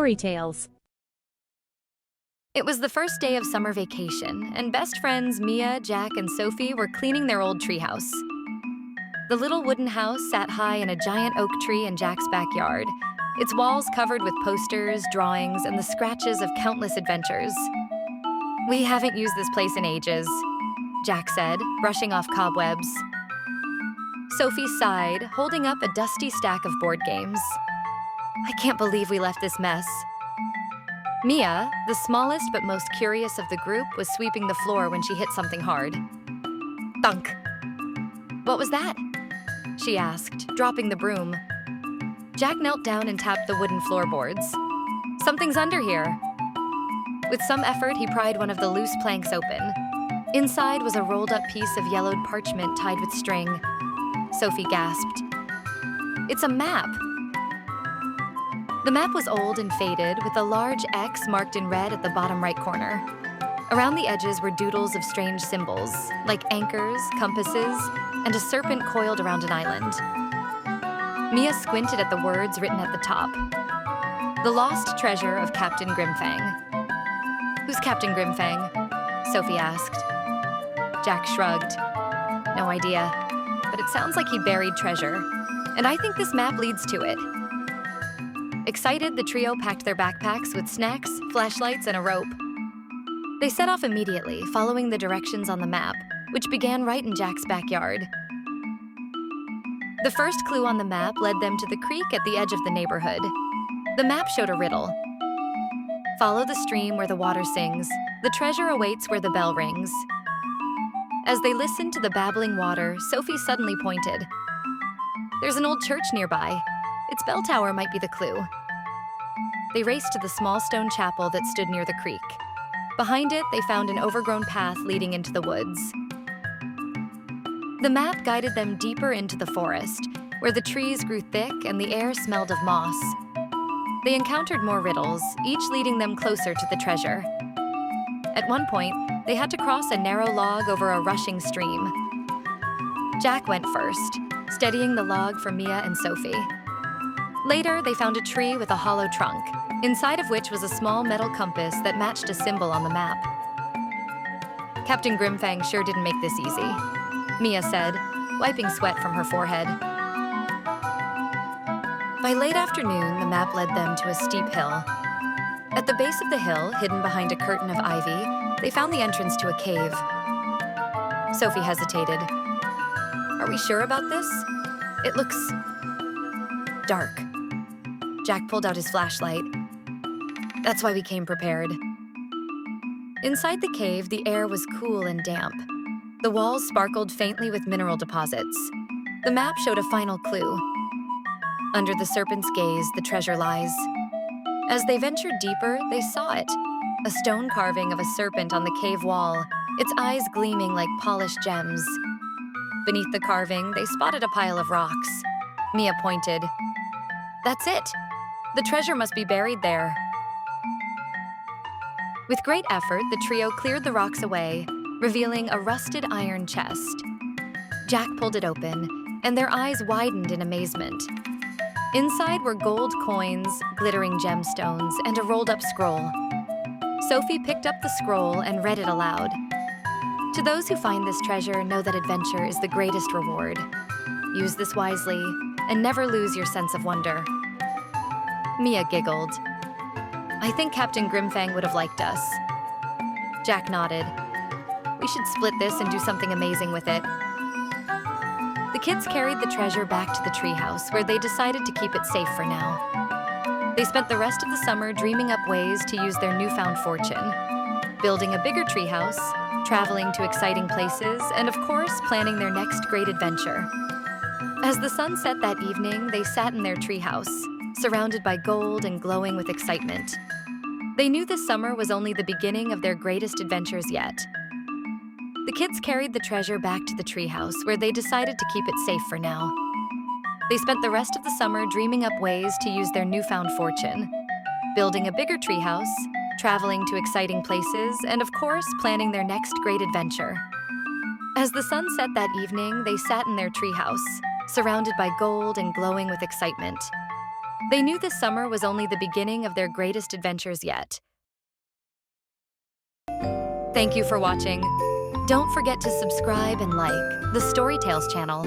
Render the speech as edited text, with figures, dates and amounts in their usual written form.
Story Tales. It was the first day of summer vacation, and best friends Mia, Jack, and Sophie were cleaning their old treehouse. The little wooden house sat high in a giant oak tree in Jack's backyard, its walls covered with posters, drawings, and the scratches of countless adventures. "We haven't used this place in ages," Jack said, brushing off cobwebs. Sophie sighed, holding up a dusty stack of board games. "I can't believe we left this mess." Mia, the smallest but most curious of the group, was sweeping the floor when she hit something hard. Thunk. "What was that?" she asked, dropping the broom. Jack knelt down and tapped the wooden floorboards. "Something's under here." With some effort, he pried one of the loose planks open. Inside was a rolled-up piece of yellowed parchment tied with string. Sophie gasped. "It's a map." The map was old and faded, with a large X marked in red at the bottom right corner. Around the edges were doodles of strange symbols, like anchors, compasses, and a serpent coiled around an island. Mia squinted at the words written at the top. "The lost treasure of Captain Grimfang." "Who's Captain Grimfang?" Sophie asked. Jack shrugged. "No idea, but it sounds like he buried treasure, and I think this map leads to it." Excited, the trio packed their backpacks with snacks, flashlights, and a rope. They set off immediately, following the directions on the map, which began right in Jack's backyard. The first clue on the map led them to the creek at the edge of the neighborhood. The map showed a riddle. "Follow the stream where the water sings. The treasure awaits where the bell rings." As they listened to the babbling water, Sophie suddenly pointed. "There's an old church nearby. Its bell tower might be the clue." They raced to the small stone chapel that stood near the creek. Behind it, they found an overgrown path leading into the woods. The map guided them deeper into the forest, where the trees grew thick and the air smelled of moss. They encountered more riddles, each leading them closer to the treasure. At one point, they had to cross a narrow log over a rushing stream. Jack went first, steadying the log for Mia and Sophie. Later, they found a tree with a hollow trunk, inside of which was a small metal compass that matched a symbol on the map. "Captain Grimfang sure didn't make this easy," Mia said, wiping sweat from her forehead. By late afternoon, the map led them to a steep hill. At the base of the hill, hidden behind a curtain of ivy, they found the entrance to a cave. Sophie hesitated. "Are we sure about this? It looks dark." Jack pulled out his flashlight. "That's why we came prepared." Inside the cave, the air was cool and damp. The walls sparkled faintly with mineral deposits. The map showed a final clue. "Under the serpent's gaze, the treasure lies." As they ventured deeper, they saw it. A stone carving of a serpent on the cave wall, its eyes gleaming like polished gems. Beneath the carving, they spotted a pile of rocks. Mia pointed. "That's it. The treasure must be buried there." With great effort, the trio cleared the rocks away, revealing a rusted iron chest. Jack pulled it open, and their eyes widened in amazement. Inside were gold coins, glittering gemstones, and a rolled-up scroll. Sophie picked up the scroll and read it aloud. "To those who find this treasure, know that adventure is the greatest reward. Use this wisely, and never lose your sense of wonder." Mia giggled. "I think Captain Grimfang would have liked us." Jack nodded. "We should split this and do something amazing with it." The kids carried the treasure back to the treehouse, where they decided to keep it safe for now. They spent the rest of the summer dreaming up ways to use their newfound fortune, building a bigger treehouse, traveling to exciting places, and of course, planning their next great adventure. As the sun set that evening, they sat in their treehouse, surrounded by gold and glowing with excitement. They knew this summer was only the beginning of their greatest adventures yet. The kids carried the treasure back to the treehouse, where they decided to keep it safe for now. They spent the rest of the summer dreaming up ways to use their newfound fortune, building a bigger treehouse, traveling to exciting places, and of course, planning their next great adventure. As the sun set that evening, they sat in their treehouse, surrounded by gold and glowing with excitement. They knew this summer was only the beginning of their greatest adventures yet. Thank you for watching. Don't forget to subscribe and like the Storytales channel.